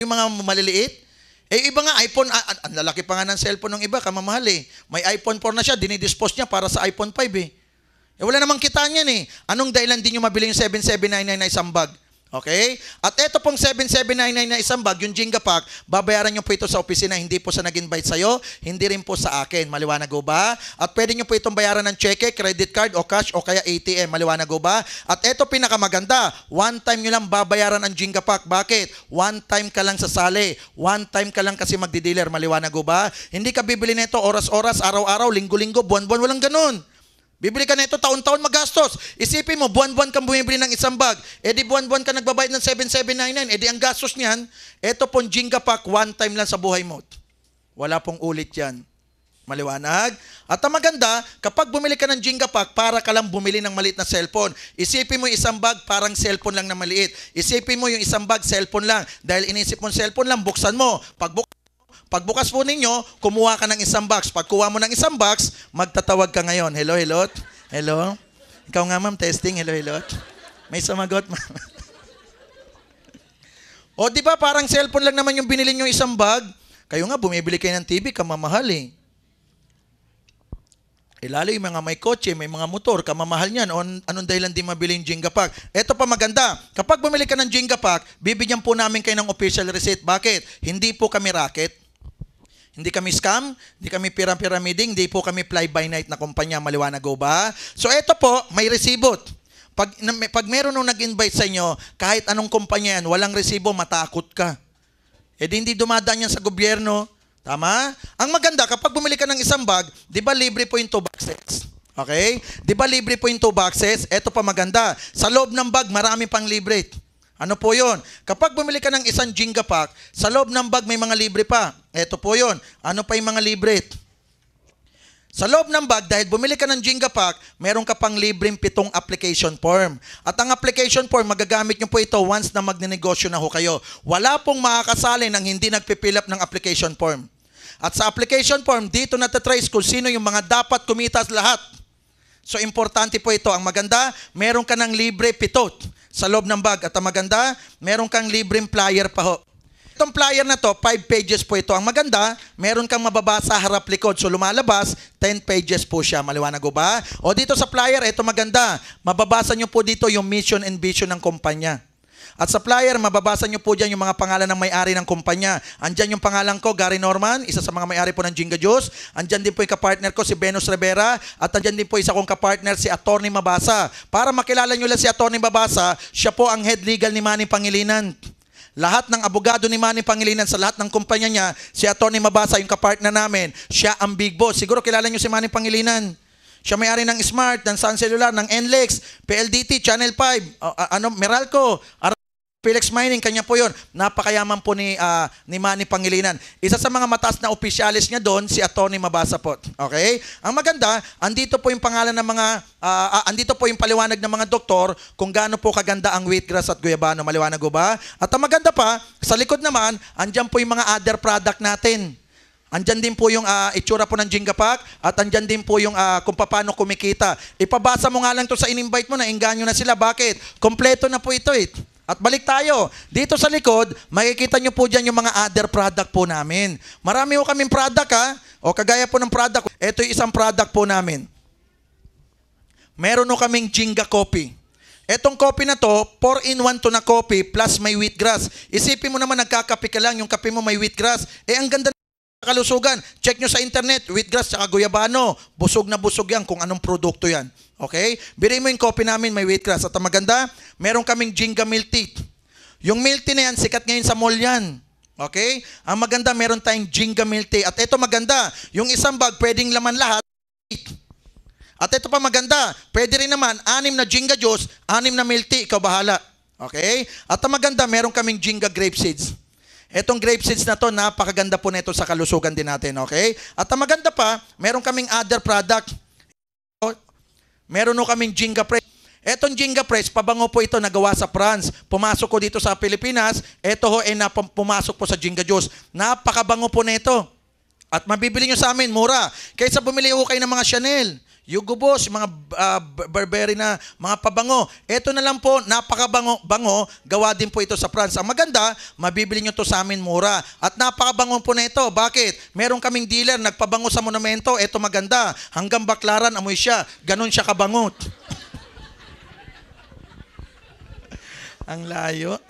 yung mga maliliit. Eh, iba nga, iPhone, ang lalaki pa nga ng cellphone ng iba, kamamahal eh. May iPhone 4 na siya, dinidispose niya para sa iPhone 5 eh. Eh, wala namang kita niyan eh. Anong dahilan din nyo mabili yung 7799 na isang bag? Okay? At ito pong 7799 na isang bag, yung Jenga Pack, babayaran nyo po ito sa opisina, hindi po sa nag-invite sa'yo, hindi rin po sa akin. Maliwanag ho ba? At pwede nyo po itong bayaran ng cheque, credit card, o cash, o kaya ATM. Maliwanag ho ba? At ito pinakamaganda, one time nyo lang babayaran ang Jenga Pack. Bakit? One time ka lang sasali. One time ka lang kasi magdi-dealer. Maliwanag ho ba? Hindi ka bibili nito oras-oras, araw-araw, linggo-linggo, buwan-buwan, walang ganun. Bibili ka na ito, taon-taon magastos. Isipin mo, buwan-buwan kang bumibili ng isang bag. E di buwan-buwan ka nagbabayad ng 7799. E di ang gastos niyan, ito pong Jenga Pack, one time lang sa buhay mo. Wala pong ulit yan. Maliwanag? At ang maganda, kapag bumili ka ng Jenga Pack, para ka lang bumili ng maliit na cellphone. Isipin mo yung isang bag, parang cellphone lang na maliit. Isipin mo yung isang bag, cellphone lang. Dahil inisip mo cellphone lang, buksan mo. Pagbukas po ninyo, kumuha ka ng isang box. Pag kuha mo ng isang box, magtatawag ka ngayon. Hello, hello? Hello? Ikaw nga, ma'am, testing. Hello, hello? May sumagot, ma'am. O, di ba, parang cellphone lang naman yung binili nyo isang bag. Kayo nga, bumibili kayo ng TV, kamamahal eh. Lalo yung mga may kotse, may mga motor, kamamahal niyan. O anong dahilan di mabili yung Jenga Pack? Ito pa maganda. Kapag bumili ka ng Jenga Pack, bibigyan po namin kayo ng official receipt. Bakit? Hindi po kami racket. Hindi kami scam, hindi kami pyramiding, hindi po kami fly-by-night na kumpanya. Maliwanag ho ba? So ito po, may resibot. Pag meron nung nag-invite sa inyo, kahit anong kumpanya yan, walang resibo, matakot ka. Eh di hindi dumadaan yan sa gobyerno. Tama? Ang maganda, kapag bumili ka ng isang bag, di ba libre po yung 2 boxes? Okay? Di ba libre po yung 2 boxes? Ito pa maganda. Sa loob ng bag, marami pang libre. Ano po yun? Kapag bumili ka ng isang Jenga Pack, sa loob ng bag may mga libre pa. Ito po yun. Ano pa yung mga libre? Sa loob ng bag, dahil bumili ka ng Jenga Pack, meron ka pang libreng 7 application form. At ang application form, magagamit nyo po ito once na magnenegosyo na ho kayo. Wala pong makakasali nang hindi nagpipill up ng application form. At sa application form, dito natatrace kung sino yung mga dapat kumitas lahat. So, importante po ito. Ang maganda, meron ka ng libre 7 sa loob ng bag. At ang maganda, meron kang libreng flyer pa ho. Itong flyer na to, 5 pages po ito. Ang maganda, meron kang mababasa harap likod. So lumalabas, 10 pages po siya. Maliwanag ko ba? O dito sa flyer, ito maganda. Mababasa nyo po dito yung mission and vision ng kumpanya. At sa flyer, mababasa nyo po dyan yung mga pangalan ng may-ari ng kumpanya. Andyan yung pangalan ko, Gary Norman, isa sa mga may-ari po ng Jenga Juice. Andyan din po yung kapartner ko, si Venus Rivera. At andyan din po isa kong kapartner, si Atty. Mabasa. Para makilala nyo lang si Atty. Mabasa, siya po ang head legal ni Manny Pangilinan. Lahat ng abogado ni Manny Pangilinan sa lahat ng kumpanya niya, si Atty. Mabasa, yung kapartner namin, siya ang big boss. Siguro kilala nyo si Manny Pangilinan. Siya may-ari ng Smart, ng Sun Cellular, ng NLEX, PLDT, Channel 5, Meralco, Felix Mining, kanya po yun. Napakayaman po ni Manny Pangilinan. Isa sa mga mataas na opisyalis niya doon, si Atty. Mabasa po. Okay? Ang maganda, andito po yung pangalan ng mga, andito po yung paliwanag ng mga doktor kung gaano po kaganda ang wheatgrass at guyabano. Maliwanag ko ba? At ang maganda pa, sa likod naman, andyan po yung mga other product natin. Andyan din po yung itsura po ng Jenga Pack at andyan din po yung kung paano kumikita. Ipabasa mo nga lang to sa in-invite mo na engganyo na sila. Bakit? Kompleto na po ito eh. At balik tayo. Dito sa likod, makikita nyo po dyan yung mga other product po namin. Marami po kaming product ha. O kagaya po ng product. Ito yung isang product po namin. Meron po kaming Jenga Coffee. Etong coffee na to, 4-in-1 to na coffee plus may wheatgrass. Isipin mo naman nagkakape ka lang, yung kape mo may wheatgrass. Eh ang ganda ng kalusugan. Check nyo sa internet, wheatgrass at guyabano. Busog na busog yan kung anong produkto yan. Okay? Bili mo yung coffee namin, may wheatgrass. At ang maganda, meron kaming Jenga Milk Tea. Yung milk tea na yan, sikat ngayon sa mall yan. Okay? Ang maganda, meron tayong Jenga Milk Tea. At ito maganda, yung isang bag, pwedeng laman lahat. At ito pa maganda, pwede rin naman, 6 na Jenga Juice, 6 na milk tea, ikaw bahala. Okay? At ang maganda, meron kaming Jenga Grape Seeds. Etong grape seeds na to, napakaganda po nito sa kalusugan din natin. Okay? At ang maganda pa, meron kaming other product. Meron no kaming Jenga Press. Etong Jenga Press, pabango po ito, nagawa sa France. Pumasok ko dito sa Pilipinas, ito ho, pumasok po sa Jenga Juice. Napakabango po nito. At mabibili nyo sa amin, mura. Kaysa bumili ho kayo ng mga Chanel. Yugubos, yung mga Burberry na mga pabango. Ito na lang po, napakabango, gawa din po ito sa France. Ang maganda, mabibili nyo to sa amin mura. At napakabango po na ito. Bakit? Meron kaming dealer, nagpabango sa monumento, ito maganda. Hanggang Baklaran, amoy siya. Ganon siya kabangot. Ang layo.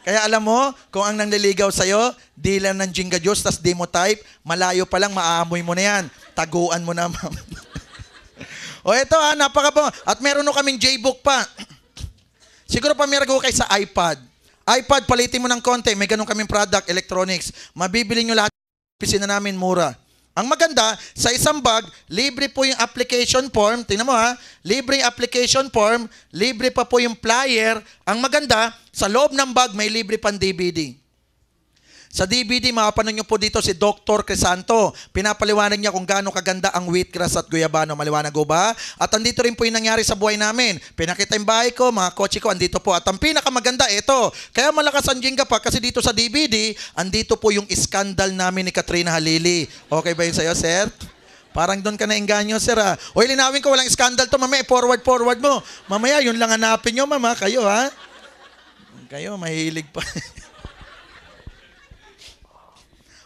Kaya alam mo, kung ang nanliligaw sa'yo, dealer ng Jinga Juice, tas demo type, malayo pa lang, maamoy mo na yan. Taguan mo na, ma'am. O ito napakabango. At meron kaming J-Book pa. Siguro pamirago kayo sa iPad. iPad, palitin mo ng konti. May ganun kaming product, electronics. Mabibili nyo lahat. Pisina namin mura. Ang maganda, sa isang bag, libre po yung application form. Tingnan mo libre yung application form, libre pa po yung flyer. Ang maganda, sa loob ng bag, may libre pang DVD. Sa DVD, makapanood nyo po dito si Dr. Crisanto. Pinapaliwanag niya kung gaano kaganda ang wheatgrass at guyabano. Maliwanag ko ba? At andito rin po yung nangyari sa buhay namin. Pinakita yung bahay ko, mga kotse ko, andito po. At ang pinakamaganda, ito. Kaya malakas ang Jenga pa kasi dito sa DVD, andito po yung scandal namin ni Katrina Halili. Okay ba yun sa'yo, sir? Parang doon ka nainganyo, sir, O, linawin ko, walang scandal to, mamaya, forward mo. Mamaya, yun lang hanapin nyo, mama. Kayo, Kayo, mahilig pa.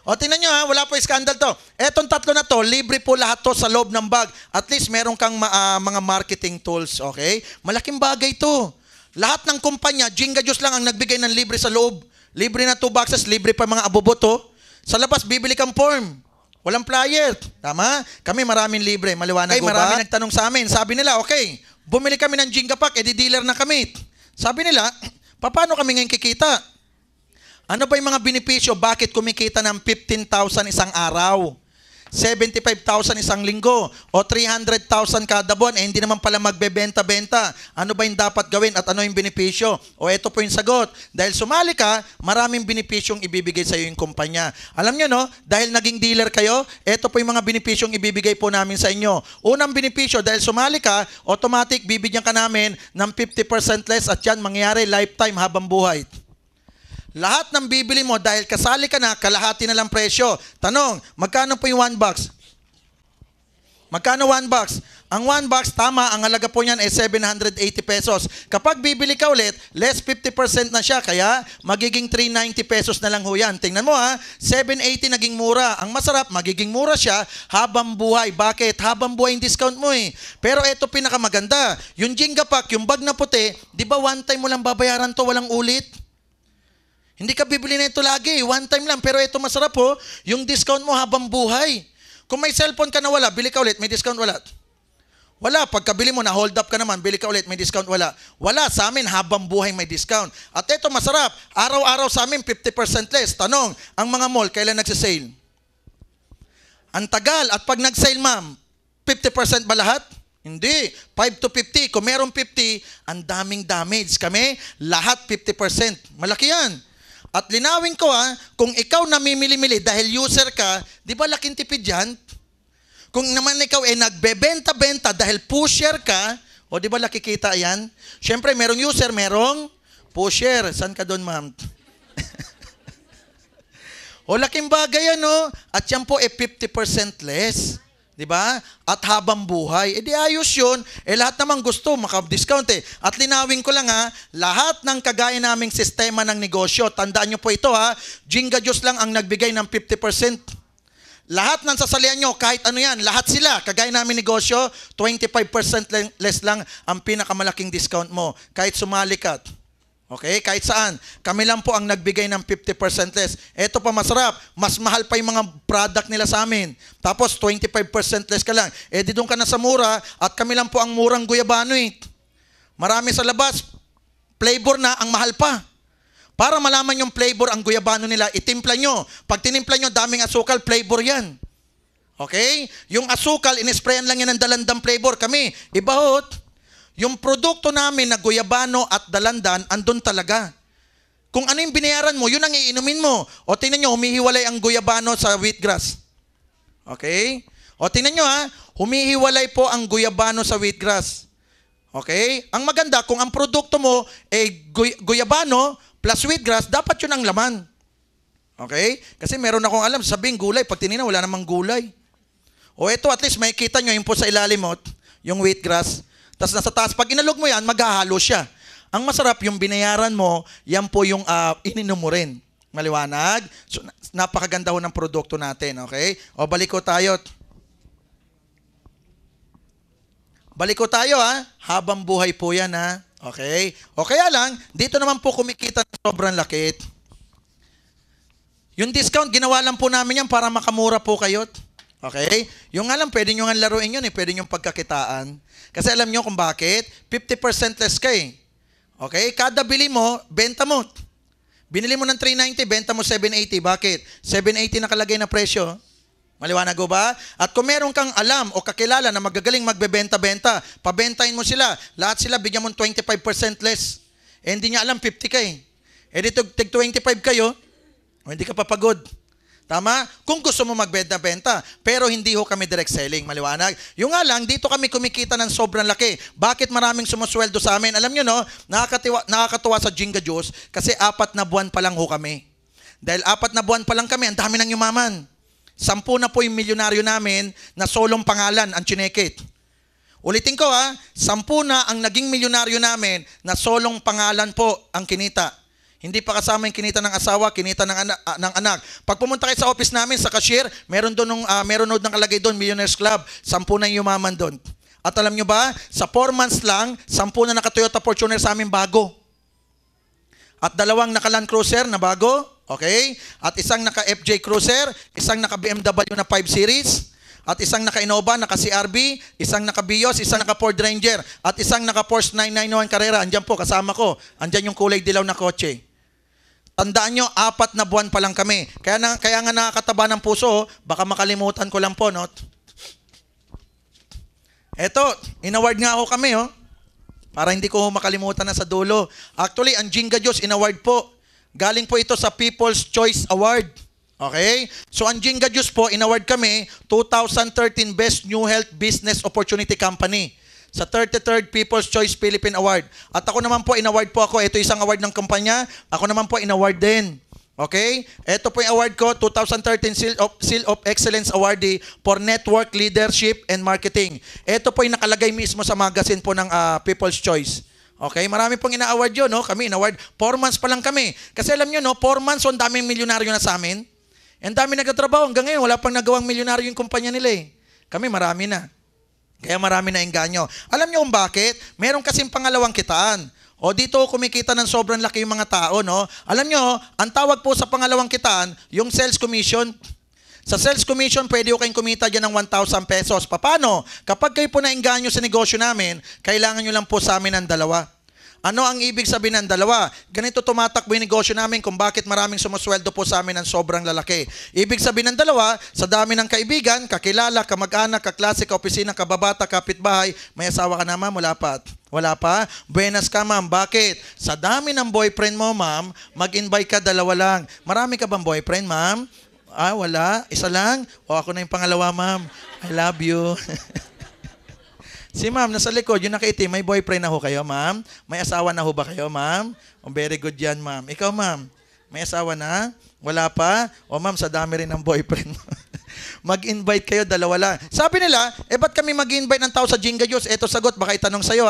O, tingnan nyo wala po scandal to. Etong tatlo na to, libre po lahat to sa loob ng bag. At least meron kang mga marketing tools, okay? Malaking bagay to. Lahat ng kumpanya, Jinga Juice lang ang nagbigay ng libre sa loob. Libre na 2 boxes, libre pa mga aboboto. Sa labas, bibili kang form. Walang flyer. Tama? Kami maraming libre. Maliwanag ko ba? Marami nagtanong sa amin. Sabi nila, okay, bumili kami ng Jinga Pack, edi-dealer na kami. Sabi nila, paano kami ngayon kikita? Ano ba yung mga benepisyo? Bakit kumikita ng 15,000 isang araw? 75,000 isang linggo? O 300,000 kada buwan? Hindi naman pala magbebenta-benta. Ano ba yung dapat gawin at ano yung benepisyo? O ito po yung sagot. Dahil sumali ka, maraming benepisyong ibibigay sa iyo yung kumpanya. Alam nyo, no? Dahil naging dealer kayo, ito po yung mga benepisyong ibibigay po namin sa inyo. Unang benepisyo, dahil sumali ka, automatic bibigyan ka namin ng 50% less at yan mangyayari lifetime habang buhay. Lahat ng bibili mo dahil kasali ka na, kalahati na lang presyo. Tanong, magkano po yung 1 box? Magkano 1 box? Ang 1 box, tama, ang halaga po niyan ay 780 pesos. Kapag bibili ka ulit, less 50% na siya, kaya magiging 390 pesos na lang ho yan. Tingnan mo 780 naging mura. Ang masarap, magiging mura siya habang buhay. Bakit? Habang buhay yung discount mo Pero ito pinakamaganda. Yung Jenga Pack, yung bag na puti, di ba one time mo lang babayaran to, walang ulit? Hindi ka bibili na ito lagi. One time lang. Pero ito masarap yung discount mo habang buhay. Kung may cellphone ka na wala, bili ka ulit, may discount wala. Wala. Pagkabili mo na, hold up ka naman, bili ka ulit, may discount wala. Wala. Sa amin, habang buhay may discount. At ito masarap. Araw-araw sa amin, 50% less. Tanong, ang mga mall, kailan nagsisale? Ang tagal. At pag nag-sale, ma'am, 50% ba lahat? Hindi. 5 to 50. Kung meron 50, ang daming damage. Kami, lahat 50%. Malaki yan. At linawin ko kung ikaw namimili-mili dahil user ka, di ba laking tipid yan? Kung naman ikaw nagbebenta-benta dahil pusher ka, o di ba nakikita yan? Siyempre, merong user, merong pusher. Saan ka doon, ma'am? O laking bagay yan, At yan po 50% less. Diba? At habang buhay. Di ayos yun. Lahat naman gusto, maka-discount At linawin ko lang lahat ng kagaya naming sistema ng negosyo, tandaan nyo po ito Jinga Juice lang ang nagbigay ng 50%. Lahat ng sasalihan nyo, kahit ano yan, lahat sila, kagaya namin negosyo, 25% less lang ang pinakamalaking discount mo. Kahit sumali ka. Okay? Kahit saan. Kami lang po ang nagbigay ng 50% less. Ito pa masarap. Mas mahal pa yung mga product nila sa amin. Tapos 25% less ka lang. Di doon ka na sa mura at kami lang po ang murang guyabano Marami sa labas. Flavor na, ang mahal pa. Para malaman yung flavor ang guyabano nila, itimpla nyo. Pag tinimpla nyo, daming asukal, flavor yan. Okay? Yung asukal, inisprayan lang yan ng dalandang flavor. Kami, ibahot. Yung produkto namin na guyabano at dalandan, andun talaga. Kung ano yung binayaran mo, yun ang iinumin mo. O tingnan nyo, humihiwalay ang guyabano sa wheatgrass. Okay? O tingnan nyo humihiwalay po ang guyabano sa wheatgrass. Okay? Ang maganda, kung ang produkto mo guyabano plus wheatgrass, dapat yun ang laman. Okay? Kasi meron akong alam, sabing gulay, pag tinignan, wala namang gulay. O ito, at least makikita nyo yung po sa ilalim mo, yung wheatgrass. Tapos nasa taas, pag inalog mo yan, maghahalo siya. Ang masarap, yung binayaran mo, yan po yung ininom mo rin. Maliwanag? So, napakaganda ho ng produkto natin, okay? O balik ko tayo. Balik ko tayo habang buhay po yan okay? O kaya lang, dito naman po kumikita ng sobrang laki. Yung discount, ginawa lang po namin yan para makamura po kayo. Okay? Yung nga lang, pwede nyo nga laruin yun pwede nyo pagkakitaan. Kasi alam nyo kung bakit? 50% less ka Okay? Kada bili mo, benta mo. Binili mo ng 390, benta mo 780. Bakit? 780 nakalagay na presyo. Maliwanag ko ba? At kung meron kang alam o kakilala na magagaling magbebenta-benta, pabentahin mo sila. Lahat sila bigyan mo 25% less. Hindi niya alam 50 ka dito tig 25 kayo, hindi ka papagod. Tama? Kung gusto mo magbenta-benta, pero hindi ho kami direct selling, maliwanag. Yung nga lang, dito kami kumikita ng sobrang laki. Bakit maraming sumusweldo sa amin? Alam nyo nakakatuwa sa Jinga Juice kasi 4 na buwan pa lang ho kami. Dahil 4 na buwan pa lang kami, ang dami nang yumaman. 10 na po yung milyonaryo namin na solong pangalan ang chinekit. Ulitin ko 10 na ang naging milyonaryo namin na solong pangalan po ang kinita. Hindi pa kasama yung kinita ng asawa, kinita ng anak. Pag pumunta kayo sa office namin, sa cashier, meron doon meron note nakalagay doon, Millionaires Club, 10 na yung yumaman doon. At alam nyo ba, sa 4 months lang, 10 na naka-Toyota Fortuner sa amin bago. At 2 naka-Land Cruiser na bago. Okay? At isang naka-FJ Cruiser, isang naka-BMW na 5 Series, at isang naka-Innova, naka-CRV, isang naka-Vios, isang naka-Ford Ranger, at isang naka-Porsche 991 Carrera. Andyan po, kasama ko. Andyan yung kulay dilaw na kotse. Tandaan nyo, 4 na buwan pa lang kami. Kaya nga nakakataba ng puso, baka makalimutan ko lang po, no? Eto, inaward nga ako kami, para hindi ko makalimutan na sa dulo. Actually, ang Jinga Juice, inaward po. Galing po ito sa People's Choice Award. Okay? So, ang Jinga Juice po, inaward kami 2013 Best New Health Business Opportunity Company sa 33rd People's Choice Philippine Award. At ako naman po, inaward po ako. Ito isang award ng kumpanya. Ako naman po, inaward din. Okay? Ito po yung award ko, 2013 Seal of Excellence Awardee for Network Leadership and Marketing. Ito po yung nakalagay mismo sa magazine po ng People's Choice. Okay, marami pong ina-award yun, Kami ina-award. 4 months pa lang kami. Kasi alam nyo, 4 months, ang daming milyonaryo na sa amin. Ang dami nagtatrabaho. Hanggang ngayon, wala pang nagawang milyonaryo yung kumpanya nila Kami, marami na. Kaya marami na engganyo. Alam nyo kung bakit? Meron kasing pangalawang kitaan. O dito kumikita ng sobrang laki yung mga tao, Alam nyo, ang tawag po sa pangalawang kitaan, yung sales commission. Sa sales commission, pwede kayong kumita dyan ng 1,000 pesos. Paano? Kapag kayo po naengganyo sa negosyo namin, kailangan nyo lang po sa amin ng 2. Ano ang ibig sabihin ng 2? Ganito tumatakbo yung negosyo namin kung bakit maraming sumusweldo po sa amin ng sobrang lalaki. Ibig sabihin ng 2, sa dami ng kaibigan, kakilala, kamag-anak, kaklase, kaopisina, kababata, kapitbahay, may asawa ka na, ma'am? Wala pa. Wala pa? Buenas ka, ma'am. Bakit? Sa dami ng boyfriend mo, ma'am, mag-invite ka 2 lang. Marami ka bang boyfriend, ma'am? Wala. Isa lang? O ako na yung pangalawa, ma'am. I love you. Si ma'am, nasa likod, yung nakaitim, may boyfriend na ho kayo, ma'am? May asawa na ho ba kayo, ma'am? Very good yan, ma'am. Ikaw, ma'am, may asawa na? Wala pa? O ma'am, sa dami rin ng boyfriend mo. Mag-invite kayo, 2 lang. Sabi nila, ba't kami mag-invite ng tao sa Jinga Juice? Eto sagot, baka itanong sa'yo,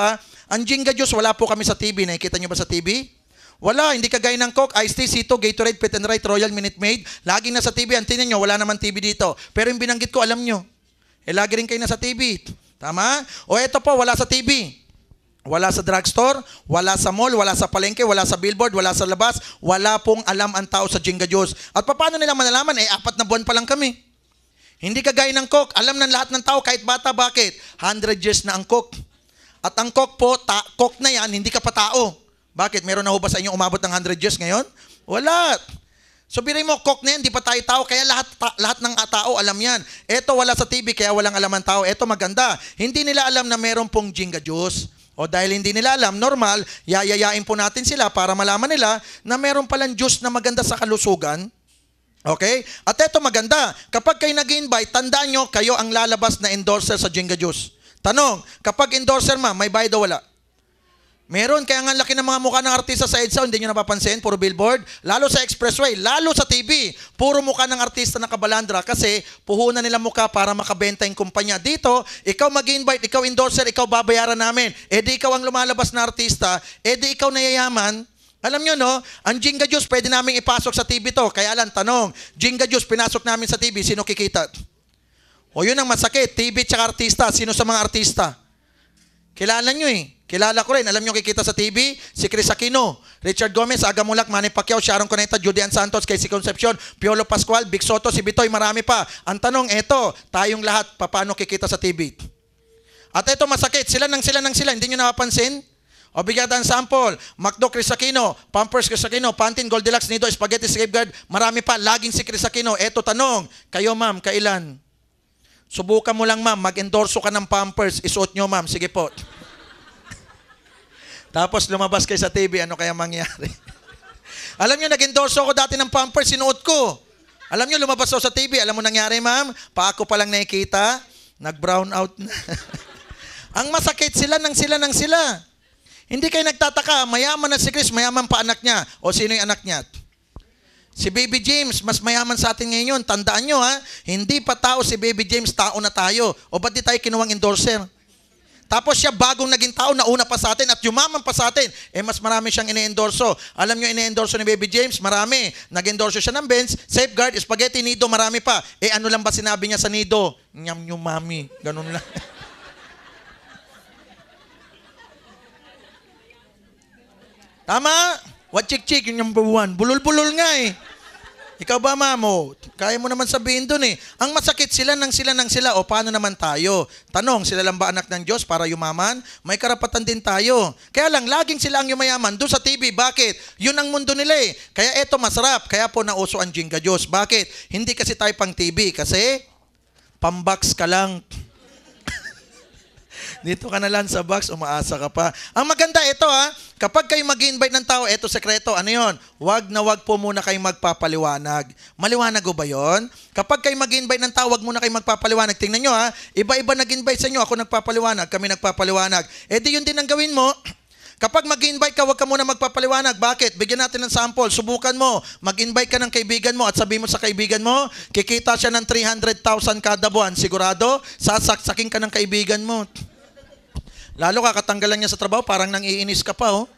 Ang Jinga Juice, wala po kami sa TV. Nakikita nyo ba sa TV? Wala, hindi kagaya ng Coke, Iced Tea, Cito, Gatorade, Pit and Right, Royal, Minute Maid. Laging nasa TV. Antinin nyo, wala naman TV dito. Pero yung binanggit ko, alam nyo. Lagi rin kayo nasa TV. Tama? O eto po, wala sa TV. Wala sa drugstore, wala sa mall, wala sa palengke, wala sa billboard, wala sa labas. Wala pong alam ang tao sa Jinga Juice. At paano nila malalaman? 4 na buwan pa lang kami. Hindi kagaya ng Coke. Alam ng lahat ng tao, kahit bata, bakit? 100 years na ang Coke. At ang Coke po, Coke na yan, hindi ka pa tao. Bakit? Meron na ho ba sa inyo umabot ng 100 years ngayon? Wala. So, biray mo, Coke na yan, di pa tayo tao, kaya lahat ng tao alam yan. Ito, wala sa TV, kaya walang alam ang tao. Ito, maganda. Hindi nila alam na meron pong Jinga Juice. O dahil hindi nila alam, normal, yayayain po natin sila para malaman nila na meron palang juice na maganda sa kalusugan. Okay? At ito, maganda. Kapag kayo nag-invite, tandaan nyo, kayo ang lalabas na endorser sa Jinga Juice. Tanong, kapag endorser, ma'am, may bayad o wala? Meron, kaya nga laki ng mga mukha ng artista sa EDSA, hindi nyo napapansin, puro billboard. Lalo sa expressway, lalo sa TV, puro mukha ng artista na kabalandra kasi puhunan nila mukha para makabenta yung kumpanya. Dito, ikaw mag-invite, ikaw endorser, ikaw babayaran namin. E di ikaw ang lumalabas na artista, e di ikaw nayayaman. Alam nyo, no? Ang Jinga Juice, pwede namin ipasok sa TV to. Kaya lang, tanong, Jinga Juice, pinasok namin sa TV, sino kikita? O yun ang masakit, TV tsaka artista, sino sa mga artista? Kilala nyo eh. Kilala ko rin. Alam nyo kikita sa TV? Si Chris Aquino, Richard Gomez, Aga Mulak, Manny Pacquiao, Sharon Cuneta, Judy Ann Santos, Casey Concepcion, Piolo Pascual, Vic Soto, si Bitoy, marami pa. Ang tanong, eto, tayong lahat, paano kikita sa TV? At eto masakit, sila, hindi nyo napapansin? O bigyan ang sample, McDo, Chris Aquino, Pampers, Chris Aquino, Pantene, Goldilocks, Nido, Spaghetti, Safeguard, marami pa, laging si Chris Aquino. Eto tanong, kayo ma'am, kailan? Subukan mo lang ma'am, mag-endorso ka ng Pampers, isuot nyo ma'am, sige po. Tapos lumabas kayo sa TV, ano kaya mangyari? Alam nyo, nag-endorso ako dati ng Pampers, sinuot ko. Alam nyo, lumabas ako sa TV, alam mo nangyari ma'am? Pa ako palang nakikita, nag-brown out na. Ang masakit sila. Hindi kayo nagtataka, mayaman na si Chris, mayaman pa anak niya. O sino yung anak niya? Si Baby James, mas mayaman sa atin ngayon. Tandaan nyo ha, hindi pa tao si Baby James, tao na tayo. O ba't di tayo kinuwang endorser? Tapos siya bagong naging tao, nauna pa sa atin at yumaman pa sa atin. Mas marami siyang ine-endorso. Alam nyo ine-endorso ni Baby James? Marami. Nag-endorso siya ng Benz, Safeguard, Spaghetti, Nido, marami pa. Ano lang ba sinabi niya sa Nido? Nyam nyo mami. Ganun lang. Tama? What chik-chik? Yung number one. Bulol-bulol nga eh. Ikaw ba, mamo? Kaya mo naman sabihin dun eh. Ang masakit sila. O paano naman tayo? Tanong, sila lang ba anak ng Diyos para yumaman? May karapatan din tayo. Kaya lang, laging sila ang yumayaman. Doon sa TV, bakit? Yun ang mundo nila eh. Kaya eto masarap. Kaya po nauso ang Jinga Diyos. Bakit? Hindi kasi tayo pang TV. Kasi, pambox ka lang. Dito ka na lang sa box, umaasa ka pa. Ang maganda ito ha, kapag kayo mag-invite ng tao, ito sekreto, ano yun? Wag na wag po muna kayo magpapaliwanag. Maliwanag o ba yun? Kapag kayo mag-invite ng tao, wag muna kayo magpapaliwanag. Tingnan nyo ha, iba-iba nag-invite sa inyo, ako nagpapaliwanag, kami nagpapaliwanag. Di yun din ang gawin mo. Kapag mag-invite ka, wag ka muna magpapaliwanag. Bakit? Bigyan natin ng sample. Subukan mo. Mag-invite ka ng kaibigan mo at sabihin mo sa kaibigan mo, kikita siya ng 300,000 kada buwan. Sigurado, sasaksakin ka ng kaibigan mo. Lalo kakatanggalan niya sa trabaho, parang nang-iinis ka pa, oh.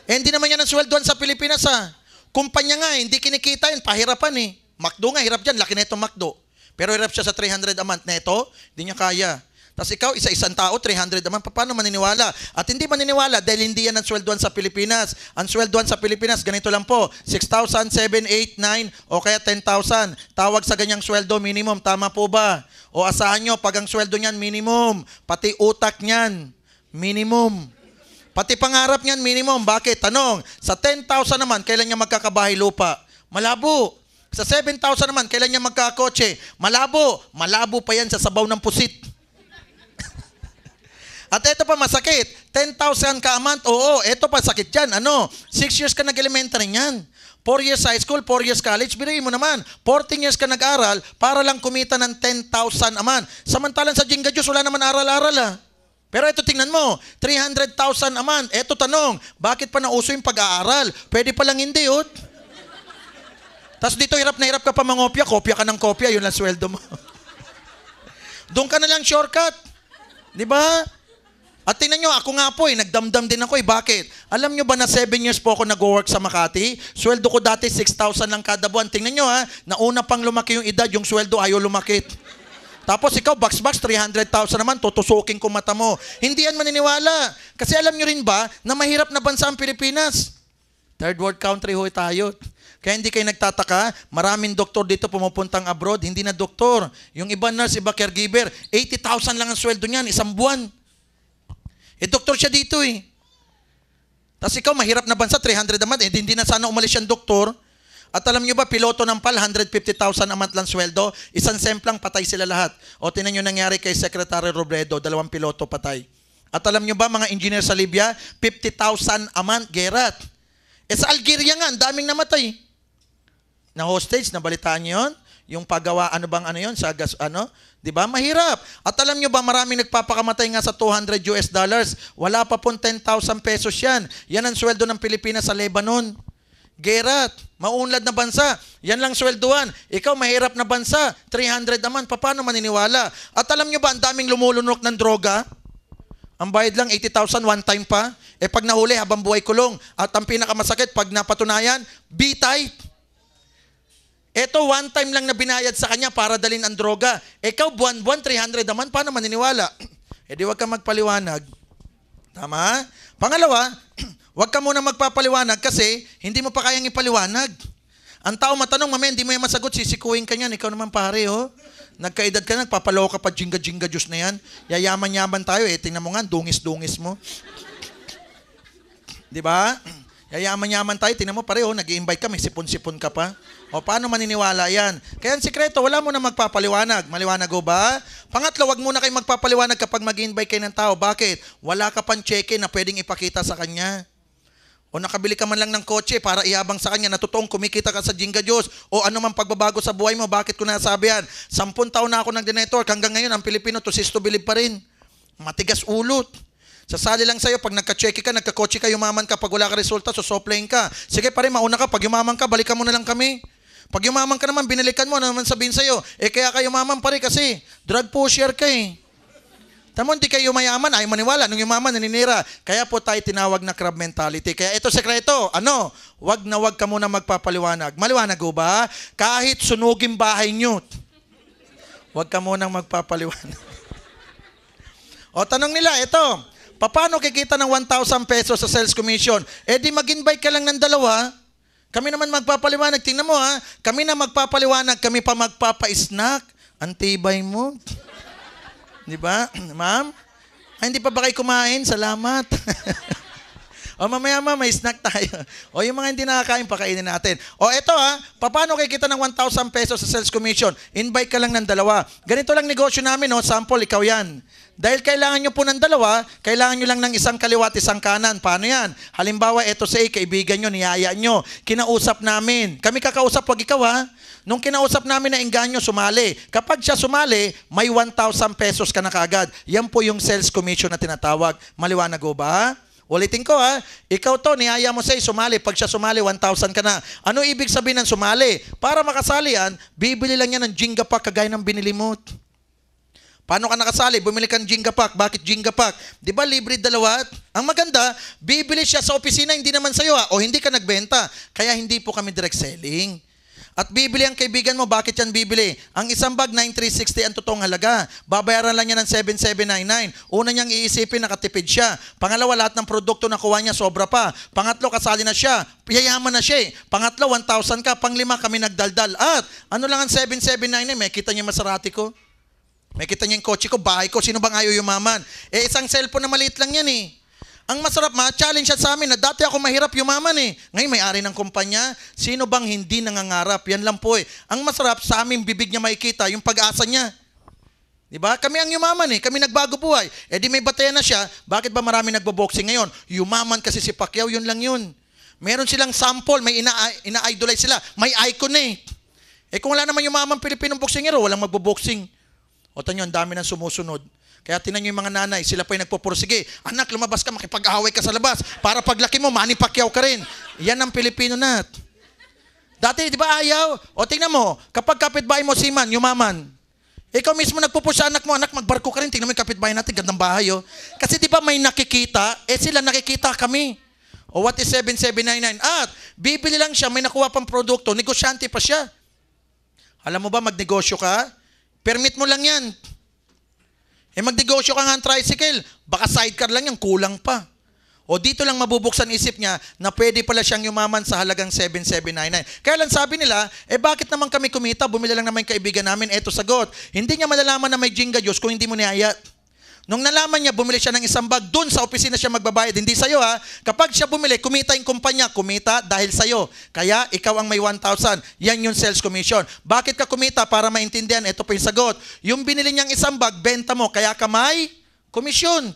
Hindi naman yan ang sweldoan sa Pilipinas, ha. Kumpanya nga, hindi kinikita yun, pahirapan, eh. McDo nga, hirap dyan, laki na itong McDo. Pero hirap siya sa 300 a month na ito, hindi niya kaya. Tapos ikaw, isa-isang tao, 300 a month, paano maniniwala? At hindi maniniwala dahil hindi yan ang sweldoan sa Pilipinas. Ang sweldoan sa Pilipinas, ganito lang po, 6,000, 7, 8, 9, o kaya 10,000. Tawag sa ganyang sweldo, minimum, tama po ba? O asahan nyo, pag ang sweldo niyan, minimum, pati utak niyan, minimum. Pati pangarap niyan, minimum. Bakit? Tanong, sa 10,000 naman, kailan niya magkakabahay lupa? Malabo. Sa 7,000 naman, kailan niya magkakotse? Malabo. Malabo pa yan sa sabaw ng pusit. At ito pa masakit. 10,000 ka a month? Oo, ito pa sakit yan. 6 years ka nag-elementary niyan. 4 years high school, 4 years college, birayin mo naman. 14 years ka nag-aral para lang kumita ng 10,000 a month. Samantalang sa Jinga Diyos, wala naman aral-aral ah. Pero ito tingnan mo, 300,000 a month. Ito tanong, bakit pa nauso yung pag-aaral? Pwede pa lang hindi, oh. Tapos dito hirap na hirap ka pa mangopya, kopya ka ng kopya, yun lang sweldo mo. Doon ka na lang shortcut. Di ba? At tingnan nyo, ako nga po nagdamdam din ako Bakit? Alam nyo ba na 7 years po ako nag-work sa Makati? Sweldo ko dati 6,000 lang kada buwan. Tingnan nyo ha, nauna pang lumaki yung edad, yung sweldo ayaw lumakit. Tapos ikaw, box-box, 300,000 naman, tutusukin ko mata mo. Hindi yan maniniwala. Kasi alam nyo rin ba na mahirap na bansa ang Pilipinas? Third world country ho tayo. Kaya hindi kayo nagtataka, maraming doktor dito pumupuntang abroad, hindi na doktor. Yung iba nurse, iba caregiver, 80,000 lang ang sweldo niyan, isang buwan. Doktor siya dito eh. Tapos ikaw, mahirap na bansa, 300 a month, hindi na sana umalis yung doktor. At alam nyo ba, piloto ng PAL, 150,000 a month lang sweldo, isang semplang patay sila lahat. O tinan nyo nangyari kay Secretary Robredo, 2 piloto patay. At alam nyo ba, mga engineer sa Libya, 50,000 a month, Gerat. Sa Algeria nga, ang daming namatay. Na hostage, nabalitaan nyo yun? Yung paggawa, ano bang ano yun? Sa gas, ano? Di ba? Mahirap. At alam nyo ba, maraming nagpapakamatay nga sa $200. Wala pa pong 10,000 pesos yan. Yan ang sweldo ng Pilipinas sa Lebanon. Gerat, maunlad na bansa. Yan lang sweldoan. Ikaw, mahirap na bansa. 300 naman. Paano maniniwala? At alam nyo ba, ang daming lumulunok ng droga? Ang bayad lang, 80,000 one time pa. Pag nahuli, habang buhay kulong. At ang pinakamasakit, pag napatunayan, B-type. Ito, one time lang na binayad sa kanya para dalhin ang droga. Ikaw, buwan-buwan, 300 naman. Paano maniniwala? Di wag ka magpaliwanag. Tama? Pangalawa, wag ka muna magpapaliwanag kasi hindi mo pa kayang ipaliwanag. Ang tao matanong, mamaya, hindi mo yung masagot, sisikuin ka niyan. Ikaw naman pare, oh. Nagkaedad ka, nagpapaloko ka pa, jinga-jinga juice na yan. Yayaman-yaman tayo, tingnan mo nga, dungis-dungis mo. Di ba? Yayaman-yaman tayo, tingnan mo pareho, nag-i-invite ka, may sipon-sipon ka pa. O paano maniniwala yan? Kaya ang sikreto, wala mo na magpapaliwanag. Maliwanag o ba? Pangatlo, wag muna kayo magpapaliwanag kapag mag-i-invite kayo ng tao. Bakit? Wala ka pang cheque na pwedeng ipakita sa kanya. O nakabili ka man lang ng kotse para ihabang sa kanya na totoong kumikita ka sa Jinga Diyos o ano man pagbabago sa buhay mo. Bakit ko nasabi yan? 10 taon na ako nag-network. Hanggang ngayon, ang Pilipino to sis to believe pa rin. Matigas ulot. Sasali lang sa'yo, pag nagka-cheque ka, nagka-kotse ka, yumaman ka, pag wala ka resulta, sosoplayin ka. Sige pare, mauna ka, pag yumaman ka, balikan mo na lang kami. Pag yumaman ka naman, binalikan mo, ano naman sabihin sa'yo? Kaya ka yumaman pare kasi, drug pusher ka eh. Tamo, hindi kayo mayaman, ay maniwala, nung yumaman, naninira. Kaya po tayo tinawag na crab mentality. Kaya ito sekreto, ano? Wag na wag ka muna magpapaliwanag. Maliwanag ho ba? Kahit sunugin bahay nyo, wag ka munang magpapaliwanag. O, tanong nila, ito. Paano kikita ng 1,000 pesos sa sales commission? Di mag-invite ka lang ng dalawa. Kami naman magpapaliwanag. Tingnan mo ha. Kami na magpapaliwanag. Kami pa magpapa-snack. Antibay mo. Di ba? Ma'am? Ay, hindi pa ba kayo kumain? Salamat. O mamaya may snack tayo. O yung mga hindi nakakain, pakainin natin. O eto ha. Paano kikita ng 1,000 pesos sa sales commission? Invite ka lang ng dalawa. Ganito lang negosyo namin. Sample, ikaw yan. Dahil kailangan nyo po ng dalawa, kailangan nyo lang ng isang kaliwa at isang kanan. Paano yan? Halimbawa, eto sa kaibigan nyo, niyaya nyo. Kinausap namin. Kami kakausap, wag ikaw ha. Nung kinausap namin na engganyo, sumali. Kapag siya sumali, may 1,000 pesos ka na kagad. Yan po yung sales commission na tinatawag. Maliwanag ho ba? Ulitin ko ha. Ikaw to, niyaya mo sa'yo, sumali. Pag siya sumali, 1,000 ka na. Ano ibig sabihin ng sumali? Para makasali yan, bibili lang yan ng Jenga pack kagaya ng binili mo. Paano ka nakasali? Bumili kang Jenga pack. Bakit Jenga pack? Di ba libre dalawa? Ang maganda, bibili siya sa opisina, hindi naman sa'yo ha. O hindi ka nagbenta. Kaya hindi po kami direct selling. At bibili ang kaibigan mo, bakit yan bibili? Ang isang bag, 9,360 ang totoong halaga. Babayaran lang niya ng 7,799. Una niyang iisipin, nakatipid siya. Pangalawa, lahat ng produkto na kuha niya, sobra pa. Pangatlo, kasali na siya. Yayaman na siya. Pangatlo, 1,000 ka. Panglima, kami nagdaldal. At ano lang ang 7,799? May kita niya Maserati ko? May kita niya yung kotse ko, bahay ko. Sino bang ayaw yumaman? Isang cellphone na maliit lang yan eh. Ang masarap, ma-challenge siya sa amin na dati ako mahirap yumaman eh. Ngayon may-ari ng kumpanya, sino bang hindi nangangarap? Yan lang po eh. Ang masarap, sa aming bibig niya makikita, yung pag-asa niya. Diba? Kami ang yumaman eh. Kami nagbago buhay. Di may batayan na siya, bakit ba marami nagbo-boxing ngayon? Yumaman kasi si Pacquiao, yun lang yun. Meron silang sample, may ina-idolize sila. May icon eh. Kung wala naman yumaman Pilipinong boxingero, walang magbo-boxing. O tanyo, ang dami nang sumusunod. Kaya tinan nyo yung mga nanay, sila pa yung nagpupursige. Anak, lumabas ka, makipag-away ka sa labas. Para paglaki mo, Manny Pacquiao ka rin. Yan ang Pilipino na. Dati, di ba ayaw? O tingnan mo, kapag kapitbahay mo si Man, yumaman. Ikaw mismo nagpupush sa anak mo, anak, magbarko ka rin. Tingnan mo yung kapitbahay natin, gandang bahay. Oh. Kasi di ba may nakikita? Sila nakikita kami. O what is 7,799? At bibili lang siya, may nakuha pang produkto, negosyante pa siya. Alam mo ba, magnegosyo ka? Permit mo lang yan. Magnegosyo ka nga ng tricycle. Baka sidecar lang yan, kulang pa. O dito lang mabubuksan isip niya na pwede pala siyang yumaman sa halagang 7,799. Kaya lang sabi nila, bakit naman kami kumita? Bumili lang naman yung kaibigan namin. Eto sagot. Hindi niya malalaman na may Jenga Diyos kung hindi mo niyaya. Nung nalaman niya, bumili siya ng isang bag, dun sa opisina siya magbabayad. Hindi sa'yo ha. Kapag siya bumili, kumita yung kumpanya, kumita dahil sa'yo. Kaya ikaw ang may 1,000. Yan yung sales commission. Bakit ka kumita? Para maintindihan, ito po yung sagot. Yung binili niyang isang bag, benta mo, kaya ka may komisyon.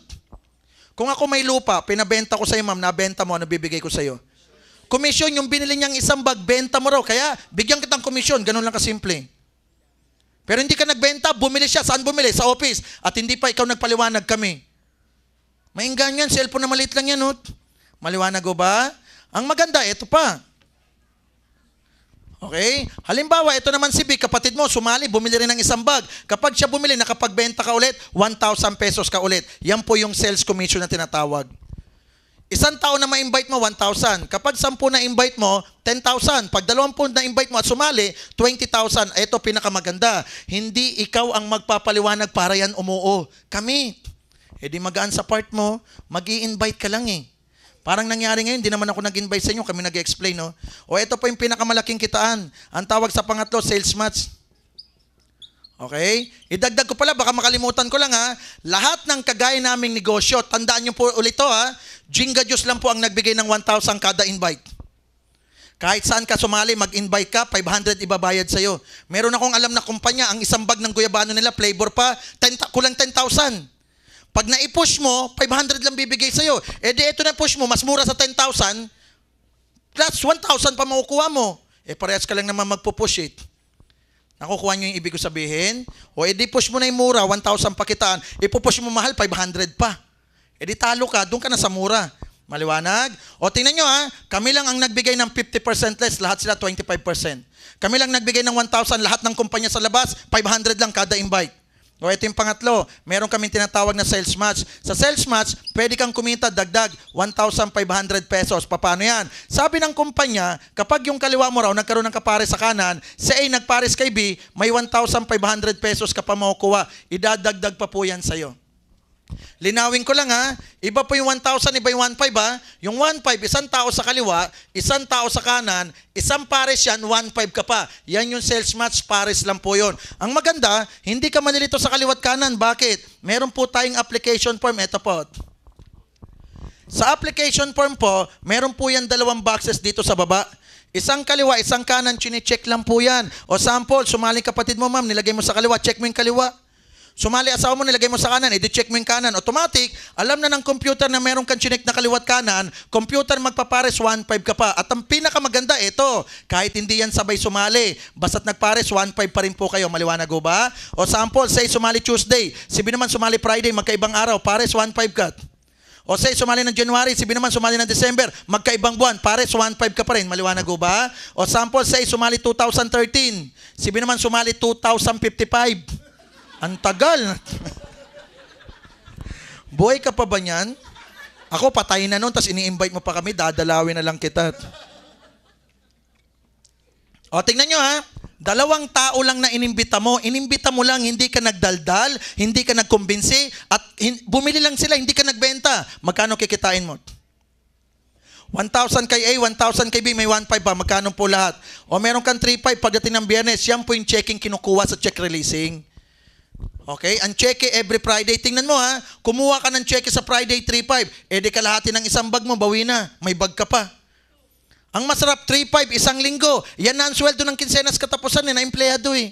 Kung ako may lupa, pinabenta ko sa'yo ma'am, nabenta mo, nabibigay ko sa'yo. Komisyon, yung binili niyang isang bag, benta mo raw. Kaya bigyan kitang komisyon. Ganun lang kasimple. Pero hindi ka nagbenta, bumili siya. Saan bumili? Sa office. At hindi pa ikaw nagpaliwanag kami. Mainggan yan, cellphone na maliit lang yan. Oh. Maliwanag o ba? Ang maganda, ito pa. Okay? Halimbawa, ito naman si B, kapatid mo, sumali, bumili rin ng isang bag. Kapag siya bumili, nakapagbenta ka ulit, 1,000 pesos ka ulit. Yan po yung sales commission na tinatawag. Isang tao na ma-invite mo, 1,000. Kapag 10 na-invite mo, 10,000. Pag 20 na-invite mo at sumali, 20,000. Ito pinakamaganda. Hindi ikaw ang magpapaliwanag para yan umuo. Kami. E di magaan sa part mo, mag-i-invite ka lang eh. Parang nangyari ngayon, hindi naman ako nag-invite sa inyo, kami nag-explain, no? O ito po yung pinakamalaking kitaan. Ang tawag sa pangatlo, sales match. Okay? Idagdag ko pala, baka makalimutan ko lang ha. Lahat ng kagaya naming negosyo, tandaan nyo po ulit to ha, Jinga Juice lang po ang nagbigay ng 1,000 kada invite. Kahit saan ka sumali, mag-invite ka, 500 ibabayad sa'yo. Meron akong alam na kumpanya, ang isang bag ng guyabano nila, flavor pa, kulang 10,000. Pag na-push mo, 500 lang bibigay sa'yo. E di ito na-push mo, mas mura sa 10,000, plus 1,000 pa makukuha mo. Eh parehas ka lang naman magpupush it. Nakukuha nyo yung ibig ko sabihin? O edi push mo na yung mura, 1,000 pakitaan, ipupush mo mahal, 500 pa. Edi talo ka, doon ka na sa mura. Maliwanag? O tingnan nyo ha, kami lang ang nagbigay ng 50% less, lahat sila 25%. Kami lang nagbigay ng 1,000, lahat ng kumpanya sa labas, 500 lang kada invite. O ito yung pangatlo, meron kaming tinatawag na sales match. Sa sales match, pwede kang kumita dagdag 1,500 pesos. Paano yan? Sabi ng kumpanya, kapag yung kaliwa mo raw nagkaroon ng kapares sa kanan, si A nagpares kay B, may 1,500 pesos ka pa makukuha. Idadagdag pa po yan sa'yo. Linawin ko lang ha, iba po yung 1,000, iba yung 1,500 ha. Yung 1,500, isang tao sa kaliwa, isang tao sa kanan, isang pares yan, 1,500 ka pa. Yan yung sales match, pares lang po yun. Ang maganda, hindi ka manilito sa kaliwat kanan. Bakit? Meron po tayong application form. Ito po. Sa application form po, meron po yan 2 boxes dito sa baba. Isang kaliwa, isang kanan, chine-check lang po yan. O sample, sumali kapatid mo ma'am, nilagay mo sa kaliwa, check mo yung kaliwa. Sumali asawa mo, nilagay mo sa kanan, edi-check mo yung kanan. Automatic, alam na ng computer na meron kang chinek na kaliwat kanan, computer magpapares, 1,500 ka pa. At ang pinakamaganda, ito, kahit hindi yan sabay sumali, basta't nagpares, 1,500 pa rin po kayo. Maliwanag ho ba? O sample, say sumali Tuesday, si B naman sumali Friday, magkaibang araw, pares, 1,500 ka. O say sumali ng January, si B naman sumali ng December, magkaibang buwan, pares, 1,500 ka pa rin. Maliwanag ho ba? O sample, say sumali 2013, si B naman sumali 2,055. Ang tagal. Buhay ka pa ba niyan? Ako, patay na nun, tapos ini-invite mo pa kami, dadalawin na lang kita. O, tingnan nyo ha. 2 tao lang na inimbita mo lang, hindi ka nagdaldal, hindi ka nagkumbinsi, at bumili lang sila, hindi ka nagbenta. Magkano kikitain mo? 1,000 kay A, 1,000 kay B, may 1,500 pa. Magkano po lahat? O meron kang 3,500 pagdating ng Biyernes, yan po yung checking kinukuha sa check releasing. Okay? Ang cheque every Friday. Tingnan mo ha, kumuha ka ng cheque sa Friday 3,500. E di kalahati ng isang bag mo, bawi na. May bag ka pa. Ang masarap, 3,500, isang linggo. Yan na ang sweldo ng kinsenas katapusan na empleyado eh.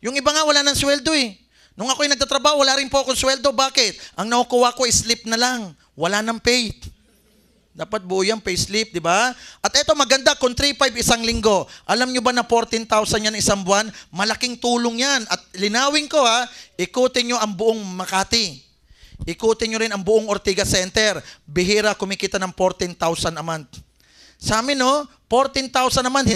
Yung iba nga wala ng sweldo eh. Nung ako'y nagtatrabaho, wala rin po akong sweldo. Bakit? Ang nakukuha ko is slip na lang. Wala ng pay. Dapat buo yung payslip, di ba? At eto maganda, kung 3,500 isang linggo, alam nyo ba na 14,000 yan isang buwan? Malaking tulong yan. At linawin ko ha, ikutin nyo ang buong Makati. Ikutin nyo rin ang buong Ortigas Center. Bihira kumikita ng 14,000 a month. Sa amin no, 14,000 a month.